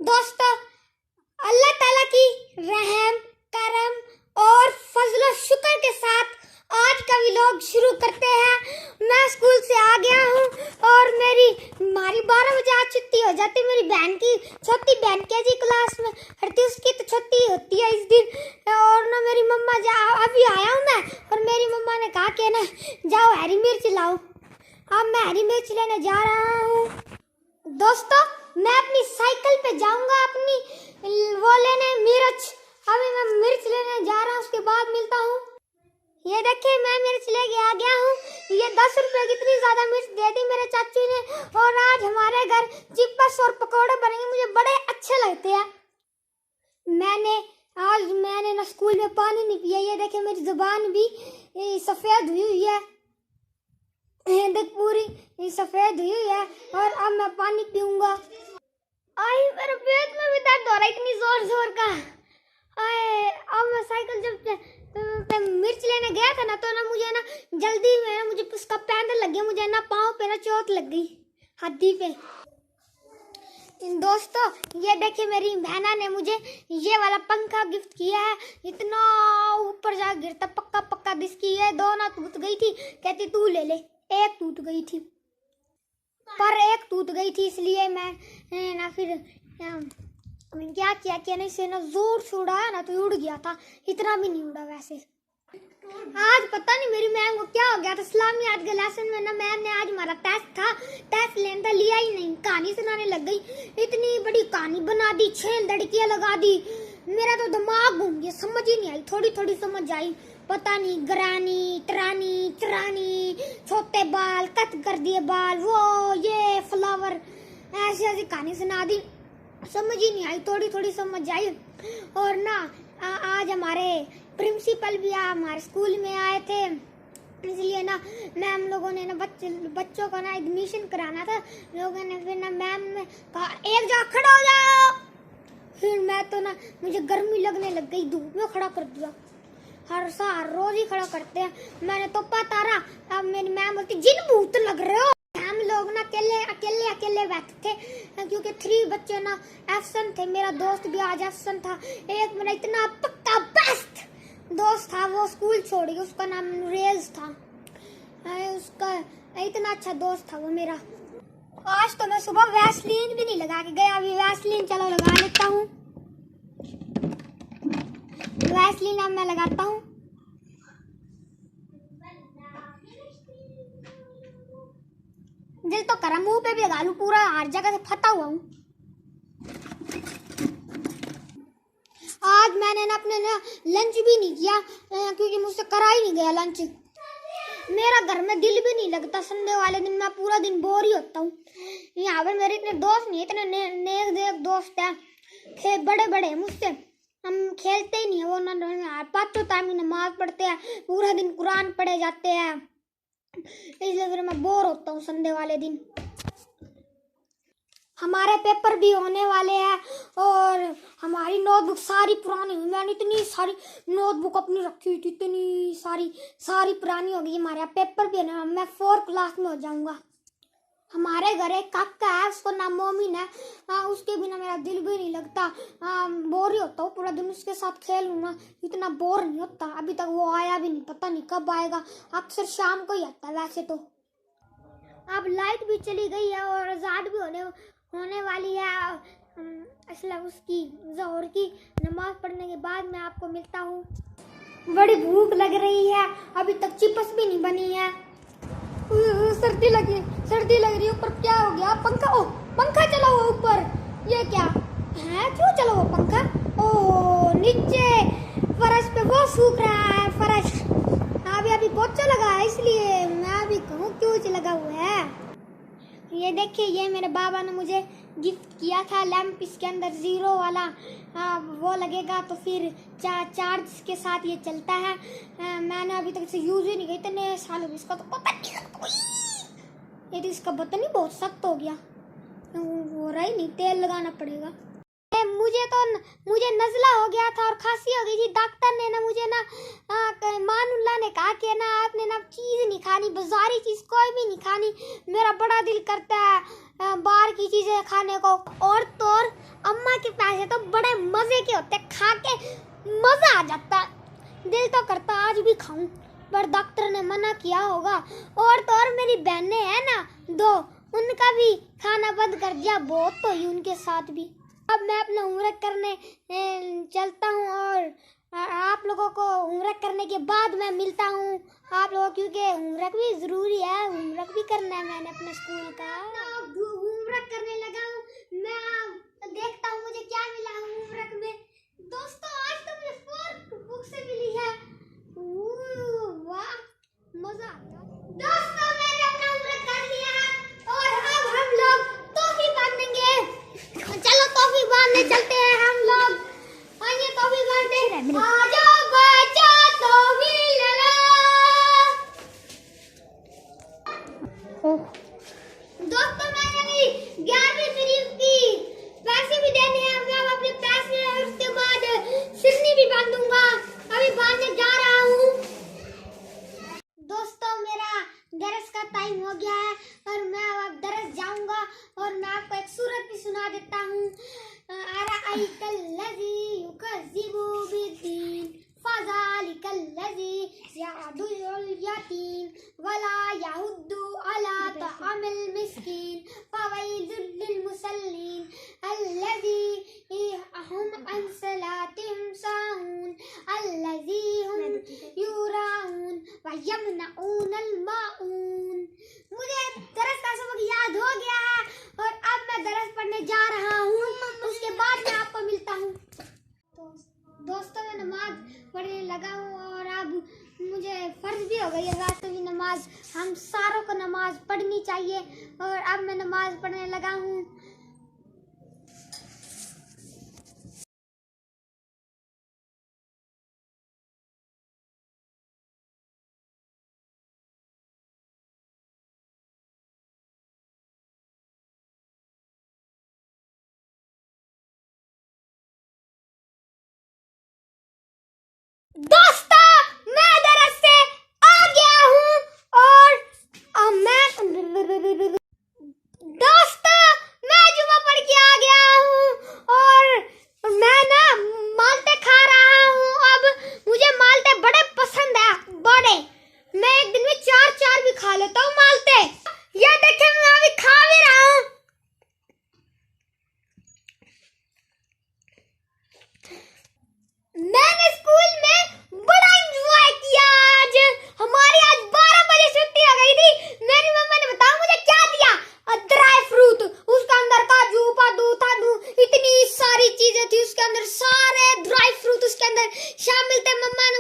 दोस्तों, अल्लाह ताला की रहम करम और फजलो शुक्र के साथ आज का व्लॉग शुरू करते हैं। मैं स्कूल से आ गया हूँ और हमारी 12 बजे आज छुट्टी हो जाती है। मेरी बहन की छोटी बहन केजी क्लास में पढ़ती, उसकी तो छुट्टी होती है इस दिन। और ना मेरी मम्मा अभी आया हूँ मैं, और मेरी मम्मा ने कहा कि ना जाओ हरी मिर्च लाओ। अब मैं हरी मिर्च लेने जा रहा हूँ। दोस्तों, मैं अपनी साइकिल पे जाऊंगा अपनी वो लेने मिर्च। अभी मैं मिर्च लेने जा रहा हूँ, उसके बाद मिलता हूँ। ये देखिए, मैं मिर्च लेके आ गया हूँ। ये 10 रुपए की इतनी ज्यादा मिर्च दे दी मेरे चाचू ने। और आज हमारे घर चिप्स और पकौड़े बनेंगे, मुझे बड़े अच्छे लगते हैं। मैंने ना स्कूल में पानी नहीं पिया। ये देखिए, मेरी जुबान भी सफेद हुई है, देख पूरी सफेद हुई है। और अब मैं पानी पीऊंगा। आई मेरे पेट में भी दर्द हो रहा है इतनी जोर जोर का। अब मैं साइकिल जब मिर्च लेने गया था ना, तो ना जल्दी में मुझे उसका पैंदल लग गया। मुझे ना पाँव पे ना चोट लग गई हड्डी पे। दोस्तों, ये देखिए, मेरी बहना ने मुझे ये वाला पंखा गिफ्ट किया है। इतना ऊपर जा गिरता, पक्का पक्का दिसकी है। दो ना टूट गई थी, कहती तू ले ले। एक टूट गई थी, पर एक टूट गई थी, इसलिए मैं ना फिर क्या किया कि नहीं से ना जोर से उड़ाया ना, तो उड़ गया था। इतना भी नहीं उड़ा वैसे। आज पता नहीं मेरी मैम को क्या हो गया था। इस्लामियात के लेसन में ना मैम ने आज हमारा टेस्ट लेने था, लिया ही नहीं। कहानी सुनाने लग गई, इतनी बड़ी कहानी बना दी, 6 लड़कियां लगा दी। मेरा तो दिमाग घूम गया, समझ ही नहीं आई। थोड़ी थोड़ी समझ आई, पता नहीं गरानी तरानी चरानी, छोटे बाल कट कर दिए बाल, वो ये फ्लावर, ऐसी ऐसी कहानी सुना दी। समझ ही नहीं आई, थोड़ी थोड़ी समझ आई। और ना आज हमारे प्रिंसिपल भी हमारे स्कूल में आए थे, इसलिए ना मैम लोगों ने ना बच्चों को ना एडमिशन कराना था। लोगों ने फिर ना मैम ने कहा एक जगह खड़ा हो जाओ। फिर मैं तो ना मुझे गर्मी लगने लग गई, धूप में खड़ा कर दिया। हर रोज ही खड़ा करते हैं। मैंने तो पता रहा। अब मेरी मैम बोलती जिन भूत लग रहे हो। हम लोग ना अकेले बैठे थे, क्योंकि 3 बच्चे ना एब्सेंट थे। मेरा दोस्त भी आज एब्सेंट था। एक मेरा इतना पक्का बेस्ट दोस्त था, वो स्कूल छोड़ गया। उसका नाम रेज था। उसका इतना अच्छा दोस्त था वो मेरा। आज तो मैं सुबह वैसलीन भी नहीं लगा के गया। अभी वैसलीन चलो लगा लेता हूँ। वैसलीन अब मैं लगाता हूँ। दिल तो करा मुंह पे भी लगा लूं, पूरा हर जगह से फटा हुआ हूँ। आज मैंने ना अपने ना लंच भी नहीं किया, क्योंकि मुझसे करा ही नहीं गया लंच। मेरा घर में दिल भी नहीं लगता। संडे वाले दिन मैं पूरा दिन बोर ही होता हूँ। यहाँ पर मेरे इतने दोस्त नहीं, इतने नेक दोस्त हैं, बड़े बड़े मुझसे। हम खेलते ही नहीं है। वो ना 5 टाइम नमाज पढ़ते हैं, पूरा दिन कुरान पढ़े जाते हैं, इसलिए फिर मैं बोर होता हूँ संडे वाले दिन। हमारे पेपर भी होने वाले हैं और हमारी नोटबुक सारी पुरानी हुई। मैंने इतनी सारी नोटबुक अपनी रखी हुई थी, इतनी सारी पुरानी हो गई। हमारे यहाँ पेपर भी है। मैं 4th क्लास में हो जाऊंगा। हमारे घर एक काका है, उसको नाम मोमिन है। उसके बिना मेरा दिल भी नहीं लगता। बोर ही होता हूँ पूरा दिन। उसके साथ खेलूँ ना, इतना बोर नहीं होता। अभी तक वो आया भी नहीं, पता नहीं कब आएगा। अक्सर शाम को ही आता है वैसे तो। अब लाइट भी चली गई है और अज़ान भी होने वाली है। असला उसकी ज़ोहर की नमाज पढ़ने के बाद मैं आपको मिलता हूँ। बड़ी भूख लग रही है, अभी तक चिप्स भी नहीं बनी है। सर्दी लग रही है। ऊपर क्या हो गया? पंखा चला हुआ ऊपर। ये क्या है? क्यों चला हुआ पंखा? ओह, नीचे फर्श पे वो सूख रहा है फर्श। अभी पोछा लगा है, इसलिए मैं भी कहूँ क्यों लगा हुआ है। ये देखिए, ये मेरे बाबा ने मुझे गिफ्ट किया था लैंप। इसके अंदर 0 वाला वो लगेगा, तो फिर चार्ज के साथ ये चलता है। मैंने अभी तक इसे यूज ही नहीं किया, इतने साल हो। इसका तो पता नहीं, ये तो इसका बटन ही बहुत सख्त हो गया। हो रहा ही नहीं, तेल लगाना पड़ेगा। मुझे नज़ला हो गया था और खांसी हो गई थी। डॉक्टर ने ना मुझे ना मानुल्लाह ने कहा कि ना आपने ना चीज़ नहीं खानी, बाजारी चीज़ कोई भी नहीं खानी। मेरा बड़ा दिल करता है बाहर की चीज़ें खाने को। और तो और अम्मा के पैसे तो बड़े मजे के होते, खा के मजा आ जाता। दिल तो करता आज भी खाऊं, पर डॉक्टर ने मना किया होगा। और तो और मेरी बहनें हैं ना 2, उनका भी खाना बंद कर दिया, बहुत तो ही उनके साथ भी। अब मैं अपना होमवर्क करने चलता हूँ और आप लोगों को होमवर्क करने के बाद मैं मिलता हूँ आप लोगों, क्योंकि होमवर्क भी जरूरी है, होमवर्क भी करना है मैंने अपने स्कूल का। होमवर्क करने लगा हूँ मैं, देखता हूँ मुझे क्या मिला है होमवर्क में। दोस्तों आज तो मुझे 4 बुक से मिली है, वाह मजा आता। दोस्तों मैंने अपना होमवर्क कर लिया है और अब हम लोग टॉफी बांटेंगे। चलो टॉफी बांधने चलते हैं हम लोग, आइए टॉफी बांधते। आ जाओ बच्चा टॉफी ले लो। दोस्तों मैंने भी 11वीं शरीफ की पैसे भी देने हैं, मैं अपने पैसे और उसके बाद सिरनी भी बांधूंगा, अभी बांधने जा रहा हूँ। दोस्तों मेरा दरस का टाइम हो गया है और मैं अब दरस जाऊंगा और मैं आपको एक सूरत भी सुना देता हूँ। अराअयतल्लज़ी युकज़्ज़िबु बिद्दीन फ़ज़ालिकल्लज़ी यअदुल यतीम वला यहुद्दु अला तअमिल मिस्कीन फ़वैलुल लिलमुसल्लीन अल्लज़ी हुम अन सलातिहिम साहून अल्लज़ी हुम युराऊन व यमनऊनल माऊन। मुझे दरस का सबक याद हो गया है और अब मैं दरस पढ़ने जा रहा हूँ, उसके बाद मैं आपको मिलता हूँ। दोस्तों मैं नमाज पढ़ने लगा हूँ और अब मुझे फर्ज भी हो गई है वैसे भी नमाज, हम सारों को नमाज पढ़नी चाहिए और अब मैं नमाज पढ़ने लगा हूँ। दोस्तों मैं दरस से आ गया हूँ और दोस्तों मैं जुमा पढ़ के आ गया हूँ और मैं ना माल्टे खा रहा हूँ। अब मुझे माल्टे बड़े पसंद है, बड़े, मैं एक दिन में 4 भी खा लेता हूँ माल्टे। ये देखिए मैं अभी खा भी रहा हूँ। मैंने स्कूल में बड़ा एंजॉय किया आज, हमारी आज 12 बजे छुट्टी हो गई थी। मेरी मम्मा ने बताया मुझे क्या दिया, ड्राई फ्रूट, उसके अंदर काजू बादाम इतनी सारी चीजें थी, उसके अंदर सारे ड्राई फ्रूट उसके अंदर शामिल थे। मम्मा ने